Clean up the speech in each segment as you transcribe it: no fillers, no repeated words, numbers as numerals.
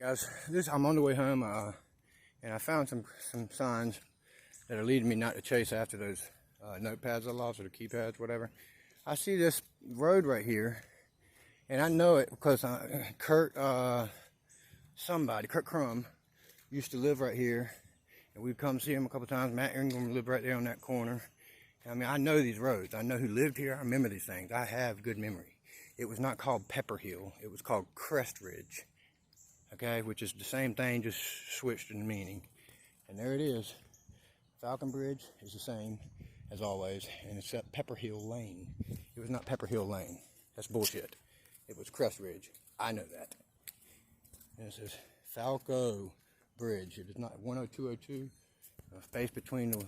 Guys, I'm on the way home, and I found some signs that are leading me not to chase after those notepads I lost, or the keypads, whatever. I see this road right here, and I know it because Kurt Crum used to live right here, and we'd come see him a couple times. Matt Ingram lived right there on that corner. I mean, I know these roads. I know who lived here. I remember these things. I have good memory. It was not called Pepper Hill. It was called Crest Ridge. Okay, which is the same thing, just switched in meaning. And there it is. Falcon Bridge is the same as always, and it's at Pepper Hill Lane. It was not Pepper Hill Lane. That's bullshit. It was Crest Ridge. I know that. And it says Falco Bridge. It is not 10202. A space between the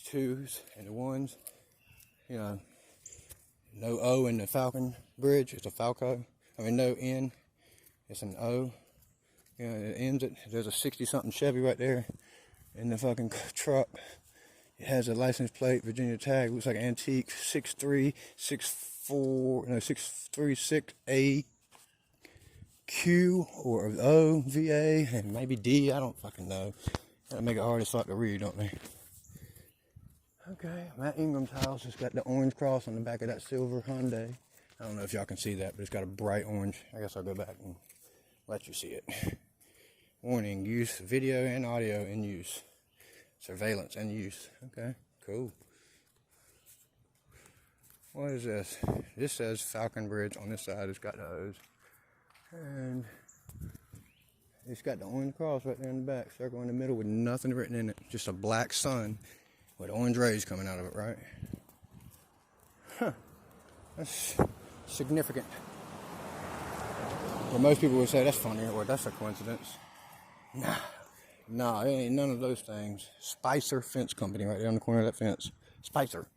twos and the ones. You know, no O in the Falcon Bridge. It's a Falco. I mean, no N. It's an O. You know, it ends it. There's a 60-something Chevy right there in the fucking truck. It has a license plate, Virginia tag. Looks like an antique 636A Q or O VA and maybe D. I don't fucking know. That'll make it hard as fuck to read, don't they? Okay, Matt Ingram's house has got the orange cross on the back of that silver Hyundai. I don't know if y'all can see that, but it's got a bright orange. I guess I'll go back and let you see it. Warning, use video and audio in use. Surveillance and use. Okay, cool. What is this? This says Falcon Bridge on this side. It's got the O's. And it's got the orange cross right there in the back. Circle in the middle with nothing written in it. Just a black sun with orange rays coming out of it, right? Huh. That's significant. Well, most people would say that's funny or that's a coincidence. Nah, it ain't none of those things. Spicer Fence Company right there on the corner of that fence. Spicer.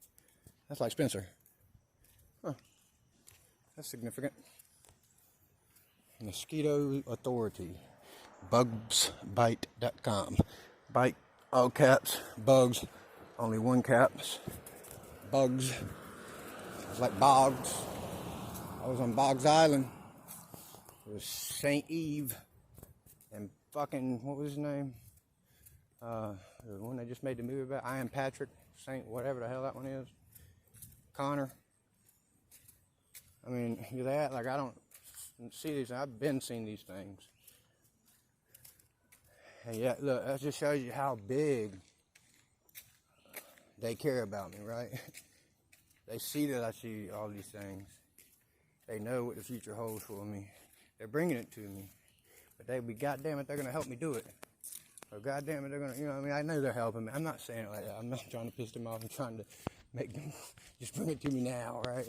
That's like Spencer. Huh. That's significant. Mosquito Authority. Bugsbite.com. Bite, all caps. Bugs, only one caps. Bugs. It's like Boggs. I was on Boggs Island. It was St. Eve and fucking, what was his name? The one they just made the movie about. I Am Patrick, St. whatever the hell that one is. Connor. I mean, you that, like I don't see these, I've been seeing these things. And yeah, look, that just shows you how big they care about me, right? They see that I see all these things. They know what the future holds for me. They're bringing it to me. But they be, goddamn it, they're going to help me do it. Or goddamn it, they're going to, you know what I mean? I know they're helping me. I'm not saying it like that. I'm not trying to piss them off. I'm trying to make them just bring it to me now, right?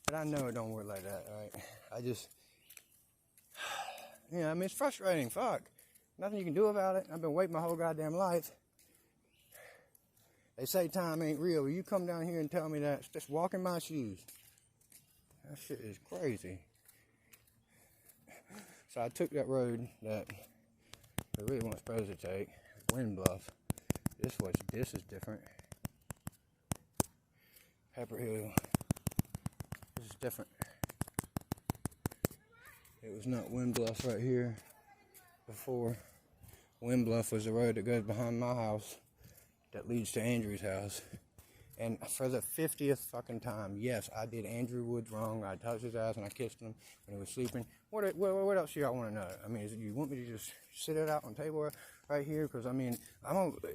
But I know it don't work like that, right? I just, you know, I mean, it's frustrating. Fuck. Nothing you can do about it. I've been waiting my whole goddamn life. They say time ain't real. Will you come down here and tell me that? Just walk in my shoes. That shit is crazy. So I took that road that I really wasn't supposed to take. Wind Bluff. This is different. Pepper Hill. This is different. It was not Wind Bluff right here before. Wind Bluff was the road that goes behind my house that leads to Andrew's house. And for the 50th fucking time, yes, I did Andrew Woods wrong. I touched his ass and I kissed him when he was sleeping. What else do y'all want to know? I mean, you want me to just sit it out on the table right here? Because, I mean,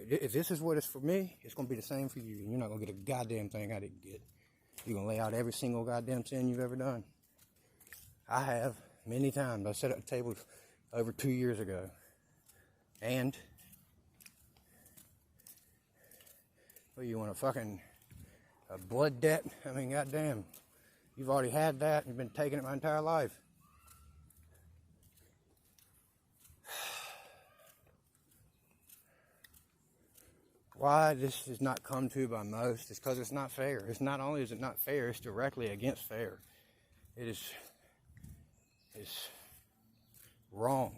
if this is what it's for me, it's going to be the same for you. You're not going to get a goddamn thing I didn't get. You're going to lay out every single goddamn sin you've ever done. I have many times. I set up a table over 2 years ago. And well, you want a fucking a blood debt? I mean, goddamn, you've already had that. You've been taking it my entire life. Why this is not come to by most is because it's not fair. It's not only is it not fair, it's directly against fair. It's wrong.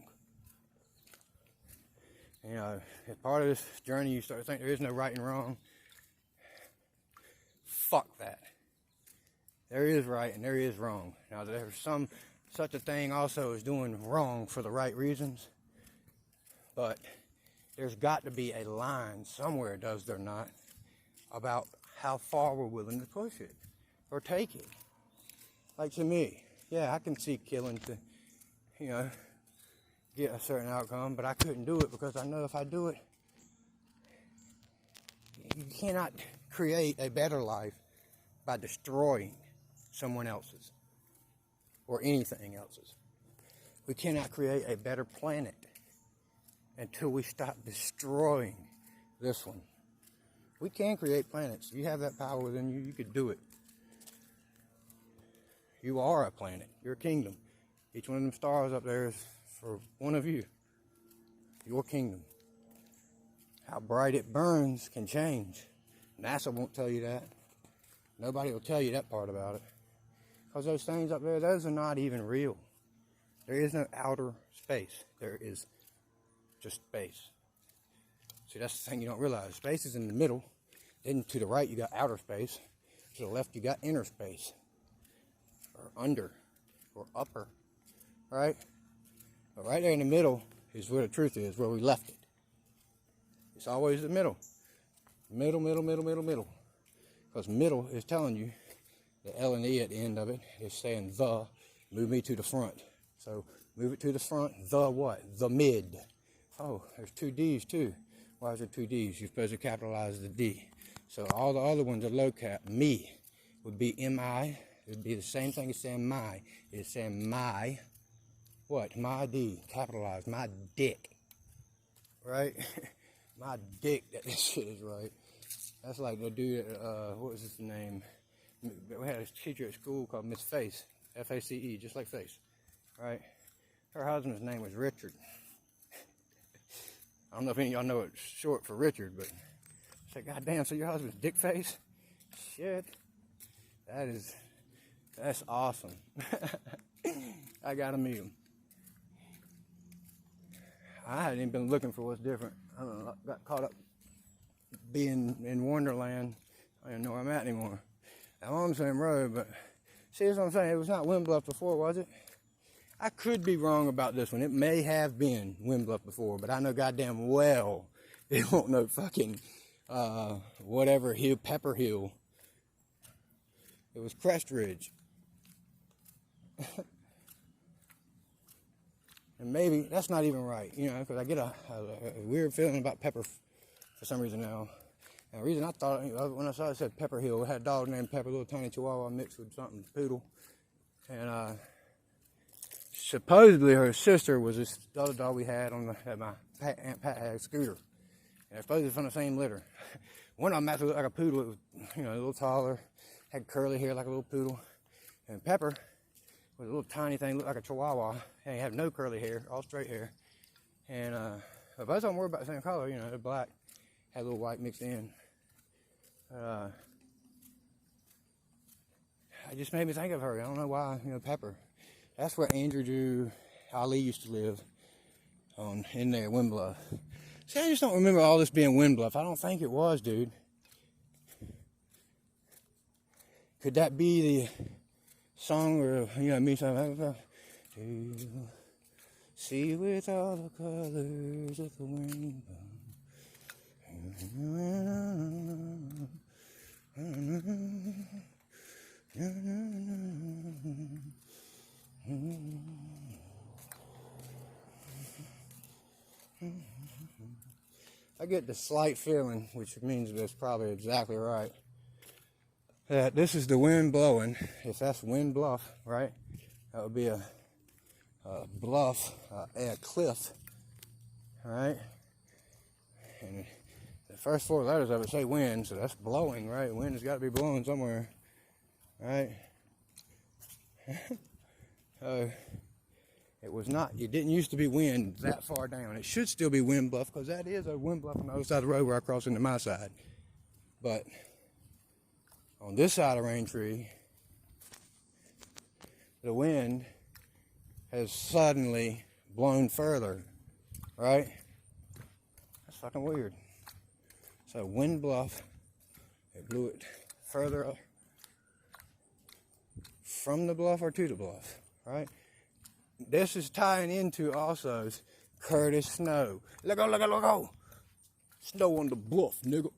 You know, as part of this journey, you start to think there is no right and wrong. Fuck that. There is right and there is wrong. Now, there's some such a thing also as doing wrong for the right reasons. But there's got to be a line somewhere, does there not, about how far we're willing to push it or take it. Like to me, yeah, I can see killing to, get a certain outcome, but I couldn't do it because I know if I do it, you cannot create a better life by destroying someone else's or anything else's. We cannot create a better planet until we stop destroying this one. We can create planets. You have that power within you. You could do it. You are a planet. You're a kingdom. Each one of them stars up there is for one of you. Your kingdom. How bright it burns can change. NASA won't tell you that. Nobody will tell you that part about it. Because those things up there, those are not even real. There is no outer space. There is just space. See, that's the thing you don't realize. Space is in the middle. Then to the right, you got outer space. To the left, you got inner space. Or under. Or upper. Right? But right there in the middle is where the truth is, where we left it. It's always the middle. Middle, middle, middle, middle, middle. Because middle is telling you, the L and E at the end of it is saying the, move me to the front. So move it to the front, the what? The mid. Oh, there's two D's too. Why is there two D's? You're supposed to capitalize the D. So all the other ones are low cap. Me would be M-I. It would be the same thing as saying my. It's saying my, what? My D, capitalized, my dick. Right? My dick that this shit is right. That's like the dude, what was his name? We had a teacher at school called Miss Face. F-A-C-E, just like face. Right? Her husband's name was Richard. I don't know if any of y'all know it's short for Richard, but I said, goddamn, so your husband's Dick Face? Shit. That's awesome. I gotta meet him. I hadn't even been looking for what's different. I don't know, got caught up being in Wonderland. I don't know where I'm at anymore. I'm on the same road, but see, that's what I'm saying. It was not Wind Bluff before, was it? I could be wrong about this one. It may have been Wind Bluff before, but I know goddamn well it won't no fucking whatever hill, Pepper Hill. It was Crest Ridge. And maybe that's not even right, because I get a weird feeling about Pepper for some reason now. And the reason I thought, when I saw it said Pepper Hill, it had a dog named Pepper, a little tiny chihuahua mixed with something, poodle. And supposedly her sister was this other dog we had at my Aunt Pat had a scooter. And they're supposedly from the same litter. One of them actually looked like a poodle. It was, a little taller, had curly hair like a little poodle. And Pepper was a little tiny thing, looked like a chihuahua. And he had no curly hair, all straight hair. And both of them were about the same color, they're black. Had a little white mixed in. It just made me think of her. I don't know why, Pepper. That's where Andrew Ali used to live, in there, Wind Bluff. See, I just don't remember all this being Wind Bluff. I don't think it was, dude. Could that be the song or, me something like to see with all the colors of the rainbow. I get the slight feeling, which means that's probably exactly right, that this is the wind blowing. If that's Wind Bluff, right, that would be a bluff, a cliff, right? And the first four letters of it say wind, so that's blowing, right? Wind has got to be blowing somewhere, right? It didn't used to be wind that far down. It should still be Wind Bluff, because that is a Wind Bluff on the other side of the road where I cross into my side. But on this side of Raintree, the wind has suddenly blown further, right? That's fucking weird. So Wind Bluff, it blew it further up from the bluff or to the bluff, right? this is tying into also Curtis Snow. Look go. Snow on the bluff, nigga.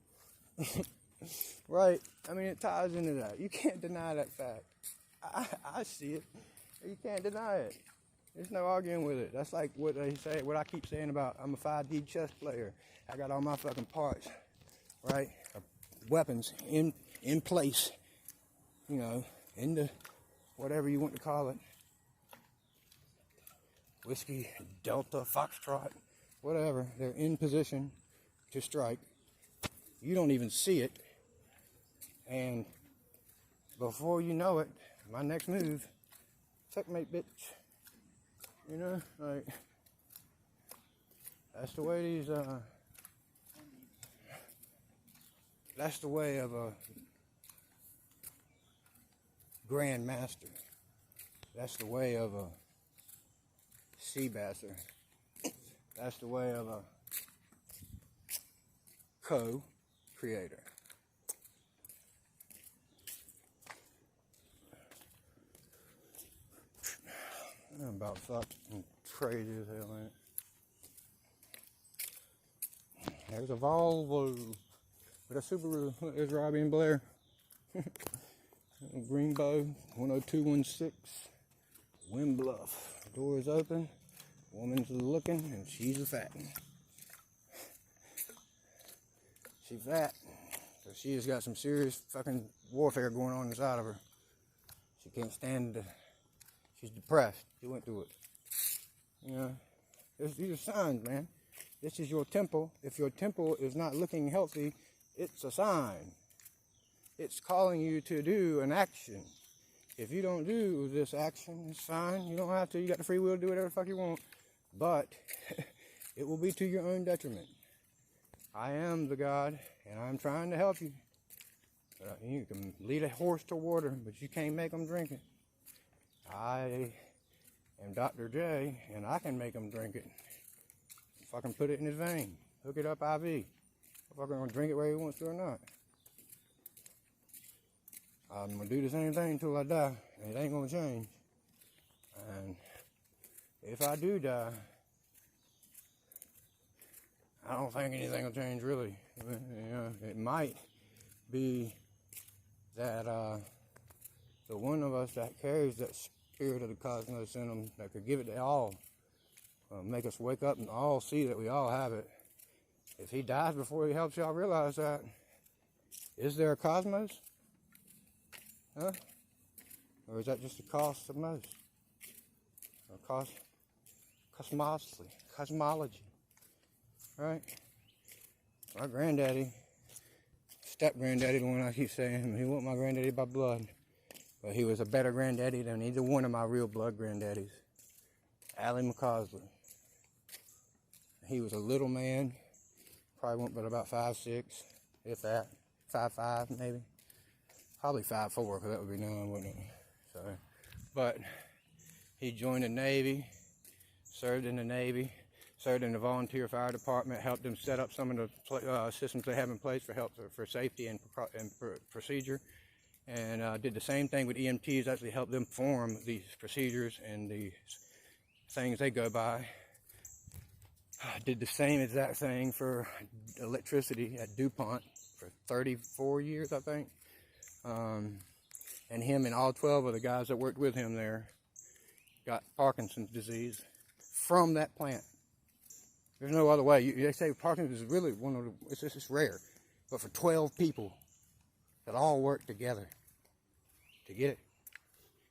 Right? I mean, it ties into that. You can't deny that fact. I see it. You can't deny it. There's no arguing with it. That's like what they say, what I keep saying about I'm a 5D chess player. I got all my fucking parts, right? Weapons in place, you know, in the whatever you want to call it. Whiskey, Delta, Foxtrot, whatever. They're in position to strike. You don't even see it. And before you know it, my next move, checkmate, bitch. You know, like, that's the way these, that's the way of a grandmaster. That's the way of a sea basser. That's the way of a co-creator. I'm about fucking crazy as hell, ain't it? There's a Volvo with a Subaru. There's Robbie and Blair. Greenbow 10216 Wind Bluff. Door is open. Woman's looking and she's a fat one. She's fat. So she has got some serious fucking warfare going on inside of her. She can't stand the. She's depressed. She went through it. You know, these are signs, man. This is your temple. If your temple is not looking healthy, it's a sign. It's calling you to do an action. If you don't do this action, it's fine. You don't have to. You got the free will to do whatever the fuck you want. But it will be to your own detriment. I am the God, and I'm trying to help you. You can lead a horse to water, but you can't make them drink it. I am Dr. J, and I can make him drink it. If I can put it in his vein, hook it up IV. If I'm going to drink it whether he wants to or not. I'm going to do the same thing until I die, and it ain't going to change. And if I do die, I don't think anything will change really. You know, it might be that the one of us that carries that spirit of the cosmos in them, that could give it to all, make us wake up and all see that we all have it. If he dies before he helps y'all realize that, is there a cosmos? Huh? Or is that just a cosmos? Or cosmology. Right? My granddaddy, step-granddaddy, the one I keep saying, he wasn't my granddaddy by blood. But he was a better granddaddy than either one of my real blood granddaddies. Allie McCausland. He was a little man. Probably went but about 5'6", if that. 5'5", maybe. Probably 5'4", because that would be 9, wouldn't it? So, but he joined the Navy, served in the Navy, served in the volunteer fire department, helped them set up some of the systems they have in place for safety and procedure. And did the same thing with EMTs, actually helped them form these procedures and the things they go by. Did the same exact thing for electricity at DuPont for 34 years, I think. And him and all 12 of the guys that worked with him there got Parkinson's disease from that plant. There's no other way. They say Parkinson's is really one of the, it's rare. But for 12 people that all work together to get it.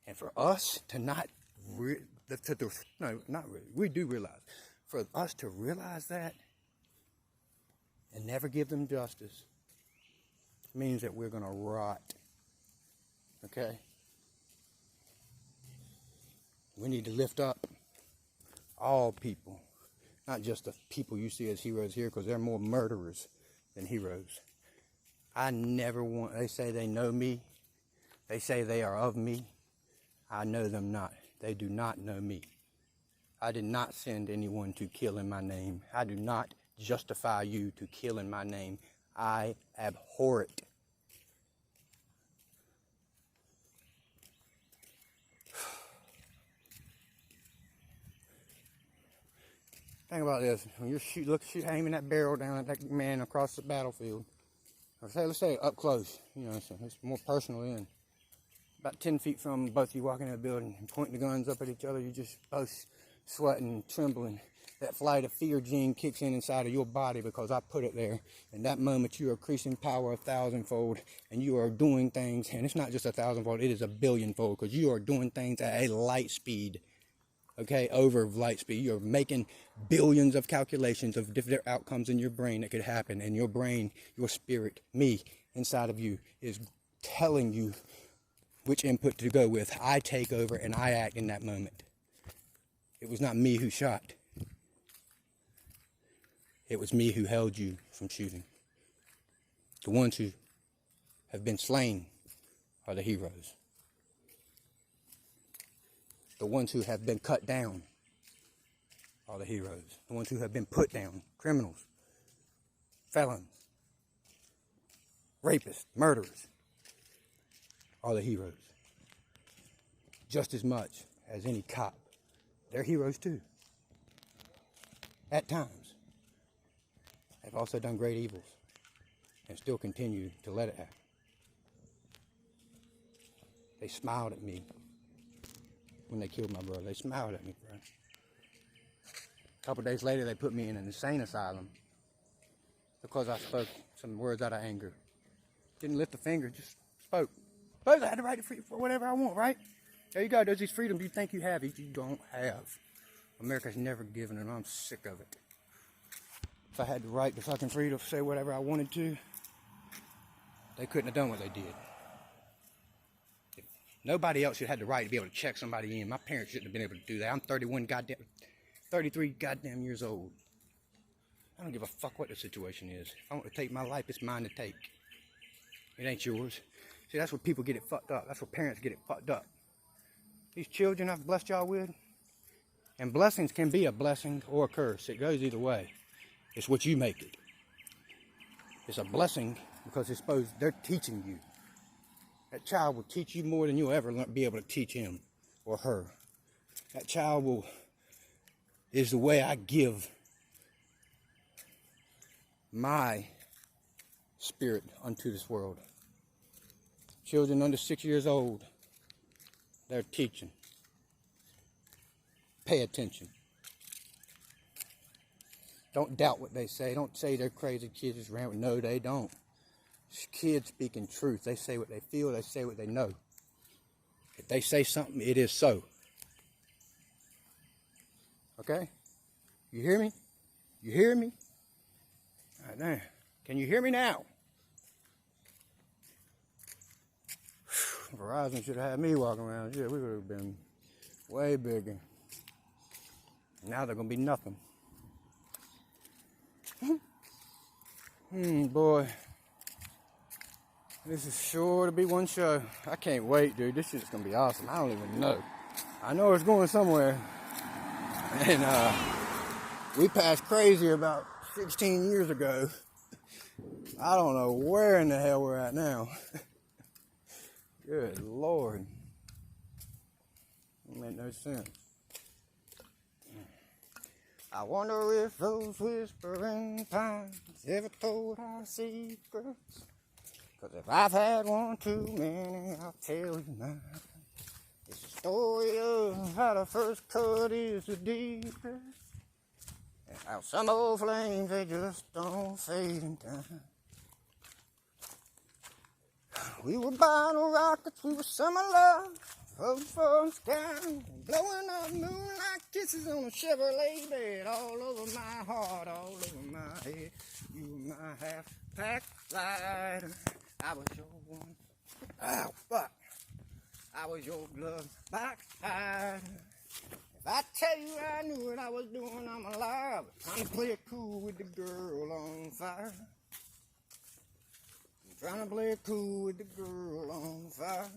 And for us to not, no, not really, we do realize. For us to realize that and never give them justice means that we're going to rot. Okay? We need to lift up all people. Not just the people you see as heroes here, because they're more murderers than heroes. I never want, they say they know me. They say they are of me. I know them not. They do not know me. I did not send anyone to kill in my name. I do not justify you to kill in my name. I abhor it. Think about this. When you're aiming that barrel down at that man across the battlefield, or let's say up close, you know, so it's more personal in. About 10 feet from both of you walking in the building and pointing the guns up at each other, you just both sweating, trembling. That flight of fear gene kicks in inside of your body because I put it there. In that moment, you are increasing power 1,000-fold, and you are doing things, and it's not just 1,000-fold, it is 1,000,000,000-fold, because you are doing things at a light speed, okay, over light speed. You're making billions of calculations of different outcomes in your brain that could happen, and your brain, your spirit, me, inside of you, is telling you which input to go with. I take over, and I act in that moment. It was not me who shot. It was me who held you from shooting. The ones who have been slain are the heroes. The ones who have been cut down are the heroes. The ones who have been put down, criminals, felons, rapists, murderers, are the heroes. Just as much as any cop. They're heroes too. At times. They've also done great evils and still continue to let it happen. They smiled at me when they killed my brother. They smiled at me, bro. A couple days later, they put me in an insane asylum because I spoke some words out of anger. Didn't lift a finger, just spoke. But I had the right to free for whatever I want, right? There you go. There's these freedoms you think you have, you don't have. America's never given it, and I'm sick of it. If I had the right to fucking freedom to say whatever I wanted to, they couldn't have done what they did. If nobody else should have the right to be able to check somebody in. My parents shouldn't have been able to do that. I'm 33 goddamn years old. I don't give a fuck what the situation is. If I want to take my life, it's mine to take. It ain't yours. See, that's where people get it fucked up. That's where parents get it fucked up. These children I've blessed y'all with, and blessings can be a blessing or a curse. It goes either way. It's what you make it. It's a blessing because it's supposed they're teaching you. That child will teach you more than you'll ever be able to teach him or her. That child is the way I give my spirit unto this world. Children under 6 years old, they're teaching. Pay attention. Don't doubt what they say. Don't say they're crazy kids just ran with. No, they don't. It's kids speaking truth. They say what they feel. They say what they know. If they say something, it is so. Okay? You hear me? You hear me? All right, now. Can you hear me now? Verizon should have had me walking around. Yeah, we would have been way bigger. Now they're going to be nothing. Boy. This is sure to be one show. I can't wait, dude. This shit's going to be awesome. I don't even know. I know it's going somewhere. And we passed crazy about 16 years ago. I don't know where in the hell we're at now. Good Lord. It make no sense. I wonder if those whispering pines ever told our secrets. 'Cause if I've had one too many, I'll tell you now. It's the story of how the first cut is the deepest. And how some old flames, they just don't fade in time. We were bottle rockets, we were summer love. From sky, blowing up moonlight kisses on a Chevrolet bed, all over my heart, all over my head. You were my half-pack lighter. I was your one. Ow, fuck. I was your glove backfighter. If I tell you I knew what I was doing, I'm a liar. But trying to play it cool with the girl on fire. I'm trying to play it cool with the girl on fire.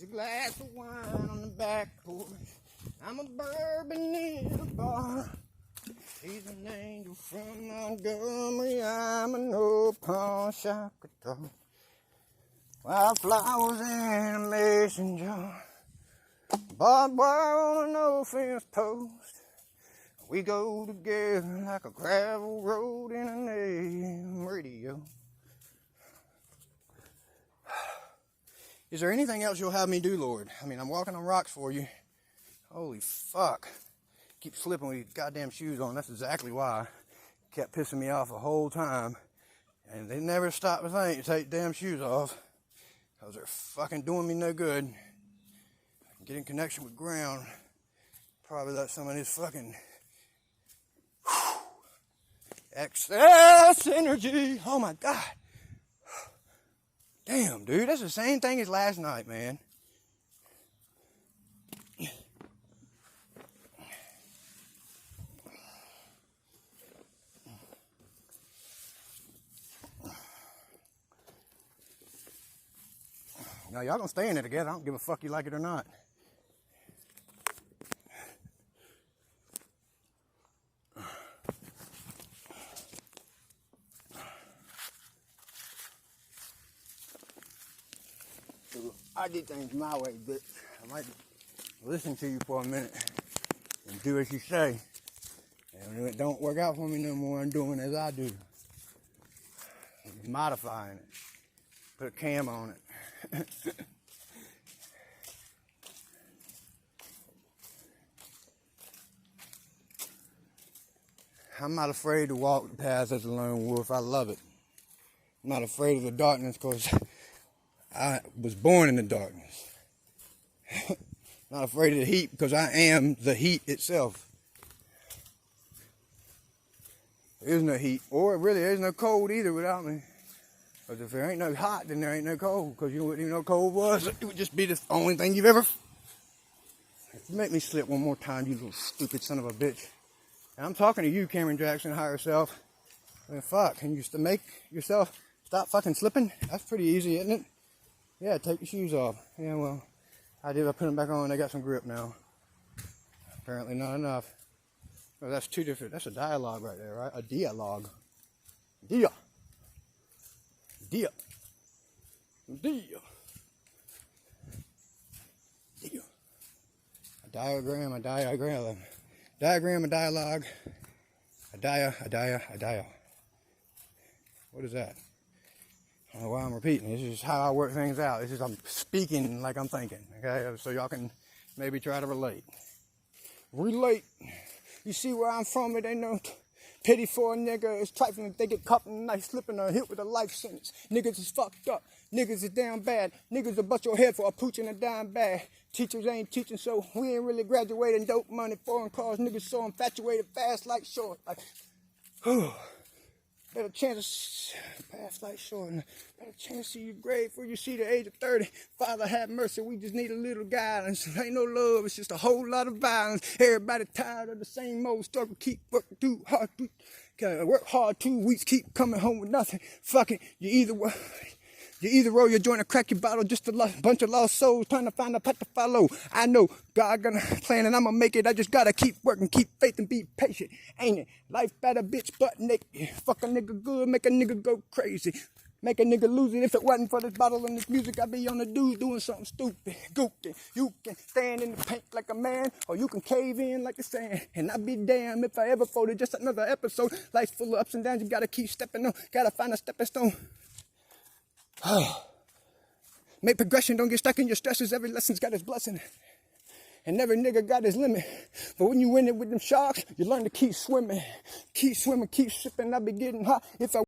A glass of wine on the back porch. I'm a bourbon in a bar. She's an angel from Montgomery. I'm an old pawn shop guitar. Wildflowers in a mason jar. barbed wire on a no-fence post. We go together like a gravel road in an AM radio. Is there anything else you'll have me do, Lord? I mean, I'm walking on rocks for you. Holy fuck. Keep slipping with these goddamn shoes on. That's exactly why. It kept pissing me off the whole time. And they never stopped to think to take damn shoes off. Because they're fucking doing me no good. I can get in connection with ground. Probably let some of this fucking excess energy. Oh my God. Damn, dude, that's the same thing as last night, man. Now, y'all gonna stay in there together. I don't give a fuck you like it or not. I did things my way, bitch. I might listen to you for a minute and do as you say. And when it don't work out for me no more, I'm doing as I do. I'm modifying it. Put a cam on it. I'm not afraid to walk the path as a lone wolf. I love it. I'm not afraid of the darkness because I was born in the darkness. Not afraid of the heat because I am the heat itself. There is no heat, or really there is no cold either without me. Because if there ain't no hot, then there ain't no cold. Because you wouldn't even know cold was. It would just be the only thing you've ever... If you make me slip one more time, you little stupid son of a bitch. And I'm talking to you, Cameron Jackson, higher self. I mean, fuck, can you make yourself stop fucking slipping? That's pretty easy, isn't it? Yeah, take your shoes off. Yeah, well, I did. I put them back on. They got some grip now. Apparently not enough. Well, that's two different. That's a dialogue right there, right? A dialogue. Dia. Dia. Dia. Dia. A diagram, a diagram. Diagram, a dialogue. A dia. What is that? I don't know why I'm repeating. This is just how I work things out. This is I'm speaking like I'm thinking. Okay, so y'all can maybe try to relate. Relate. You see where I'm from? It ain't no pity for a nigga. It's trifling if they get caught in a knife slipping or hit with a life sentence. Niggas is fucked up. Niggas is down bad. Niggas will bust your head for a pooch and a dime bag. Teachers ain't teaching, so we ain't really graduating. Dope money, foreign cars. Niggas so infatuated, fast like short. Like, better chance of pass like short. Better chance of your grave before you see the age of 30. Father have mercy, we just need a little guidance. There ain't no love, it's just a whole lot of violence. Everybody tired of the same old struggle. Keep working too hard. Work hard 2 weeks, keep coming home with nothing. Fuck it, you either roll your joint or crack your bottle. Just a bunch of lost souls trying to find a path to follow. I know God gonna plan and I'ma make it. I just gotta keep working, keep faith and be patient. Ain't it? Life better, bitch, butt naked. Fuck a nigga good, make a nigga go crazy. Make a nigga lose it. If it wasn't for this bottle and this music, I'd be on the dudes doing something stupid. Goofy. You can stand in the paint like a man, or you can cave in like the sand. And I'd be damned if I ever folded. Just another episode. Life's full of ups and downs. You gotta keep stepping on. Gotta find a stepping stone. Make progression, don't get stuck in your stresses. Every lesson's got its blessing. And every nigga got his limit. But when you in it with them sharks, you learn to keep swimming. Keep swimming, keep sipping. I be getting hot if I